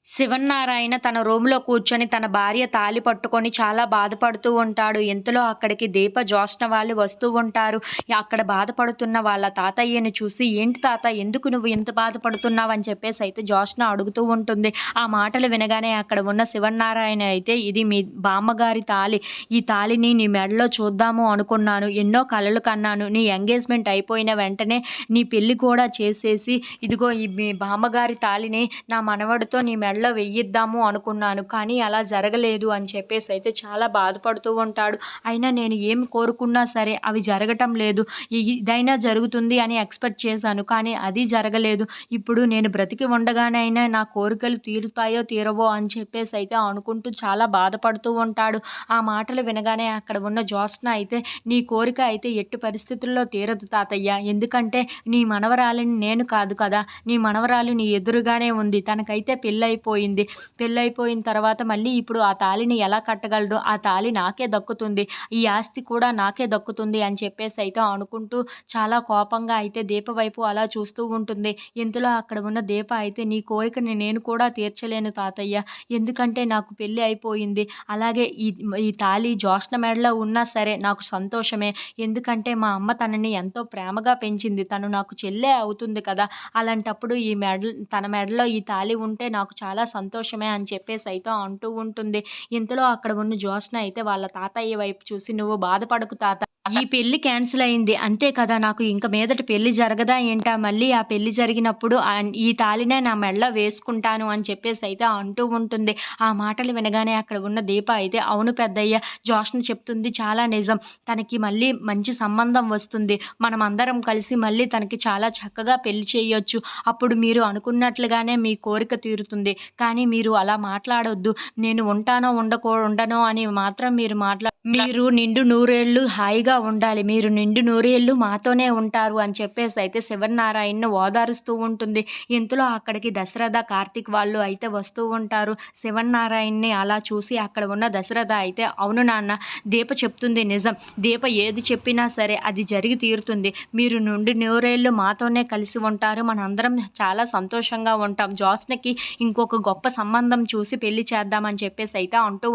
శివన్నారాయణ తన రూమ్‌లో కూర్చొని తన భార్య తాళి పట్టుకొని చాలా బాధపడుతూ ఉంటాడు. ఇంతలో అక్కడికి దీప, జ్యోత్స్న వాళ్ళు వస్తూ ఉంటారు. అక్కడ బాధపడుతున్న వాళ్ళ తాతయ్యని చూసి, "ఏంటి తాత ఎందుకు నువ్వు ఇంత బాధపడుతున్నావు?" అని చెప్పేసైతే జ్యోత్స్న అడుగుతూ ఉంటుంది. ఆ మాటలు వినగానే అక్కడ ఉన్న శివన్నారాయణ అయితే, "ఇది మీ బామ్మగారి తాళి. ఈ తాళిని నీ మెడలో చూద్దాము అనుకున్నాను. ఎన్నో కలలు కన్నాను. నీ ఎంగేజ్‌మెంట్ అయిపోయిన వెంటనే నీ పెళ్లి కూడా చేసేసి, ఇదిగో ఈ మీ బామ్మగారి తాళిని నా మనవడితో నీ మెడలో వెయ్యిద్దాము అనుకున్నాను. కానీ అలా జరగలేదు" అని చెప్పేసైతే చాలా బాధపడుతూ ఉంటాడు. అయినా నేను ఏం కోరుకున్నా సరే అవి జరగటం లేదు. ఇదైనా జరుగుతుంది అని ఎక్స్‌పెక్ట్ చేశాను. కానీ అది జరగలేదు. ఇప్పుడు నేను బ్రతికి ఉండగానైనా నా కోరికలు తీరుతాయో తీరవో అని చెప్పేసైతే అనుకుంటూ చాలా బాధపడుతూ ఉంటాడు. ఆ మాటలు వినగానే అక్కడ ఉన్న జ్యోత్స్న అయితే, "నీ కోరిక అయితే ఎట్టి పరిస్థితుల్లో తీరదు తాతయ్య. ఎందుకంటే నీ మనవరాలిని నేను కాదు కదా! నీ మనవరాలు నీ ఎదురుగానే ఉంది. తనకైతే పెళ్లయిపోయింది. పెళ్లయిపోయిన తర్వాత మళ్ళీ ఇప్పుడు ఆ తాళిని ఎలా కట్టగలడు? ఆ తాళి నాకే దక్కుతుంది. ఈ ఆస్తి కూడా నాకే దక్కుతుంది" అని చెప్పేసైతే అనుకుంటూ చాలా కోపంగా అయితే దీప వైపు అలా చూస్తూ ఉంటుంది. ఇంతలో అక్కడ ఉన్న దీప అయితే, "నీ కోరికని నేను కూడా తీర్చలేను తాతయ్య. ఎందుకంటే నాకు పెళ్లి అయిపోయింది. అలాగే ఈ తాళి జ్యోత్స్న మెడలో ఉన్నా సరే నాకు సంతోషమే. ఎందుకంటే మా అమ్మ తనని ఎంతో ప్రేమగా పెంచింది. తను నాకు చెల్లె అవుతుంది కదా! అలాంటప్పుడు తన మెడలో ఈ తాళి ఉంటే నాకు చాలా సంతోషమే" అని చెప్పేసైతే అంటూ ఉంటుంది. ఇంతలో అక్కడ ఉన్న జ్యోత్స్న అయితే వాళ్ళ తాతయ్య వైపు చూసి, "నువ్వు బాధపడకు తాత. ఈ పెళ్లి క్యాన్సిల్ అయింది. అంతే కదా! నాకు ఇంక మీదట పెళ్లి జరగదా ఏంటా? మళ్ళీ ఆ పెళ్లి జరిగినప్పుడు ఈ తాళినే నా మెడలో వేసుకుంటాను" అని చెప్పేసైతే అంటూ ఉంటుంది. ఆ మాటలు వినగానే అక్కడ ఉన్న దీప అయితే, "అవును పెద్దయ్య, జ్యోత్స్న చెప్తుంది చాలా నిజం. తనకి మళ్ళీ మంచి సంబంధం వస్తుంది. మనమందరం కలిసి మళ్ళీ తనకి చాలా చక్కగా పెళ్లి చేయొచ్చు. అప్పుడు మీరు అనుకున్నట్లుగానే మీ కోరిక తీరుతుంది. కానీ మీరు అలా మాట్లాడొద్దు. నేను ఉంటానో ఉండనో అని మాత్రం మీరు నిండు నూరేళ్లు హాయిగా ఉండాలి. మీరు నిండు నూరేళ్లు మాతోనే ఉంటారు" అని చెప్పేసైతే శివన్నారాయణ్‌ని ఓదారుస్తూ ఉంటుంది. ఇంతలో అక్కడికి దశరథ, కార్తీక్ వాళ్ళు అయితే వస్తూ ఉంటారు. శివన్నారాయణ్‌ని అలా చూసి అక్కడ ఉన్న దశరథ అయితే, "అవును నాన్న, దీప చెప్తుంది నిజం. దీప ఏది చెప్పినా సరే అది జరిగి తీరుతుంది. మీరు నిండు నూరేళ్లు మాతోనే కలిసి ఉంటారు. మనందరం చాలా సంతోషంగా ఉంటాం. జ్యోత్స్నకి ఇంకొక గొప్ప సంబంధం చూసి పెళ్లి చేద్దాం" అని చెప్పేసైతే అంటూ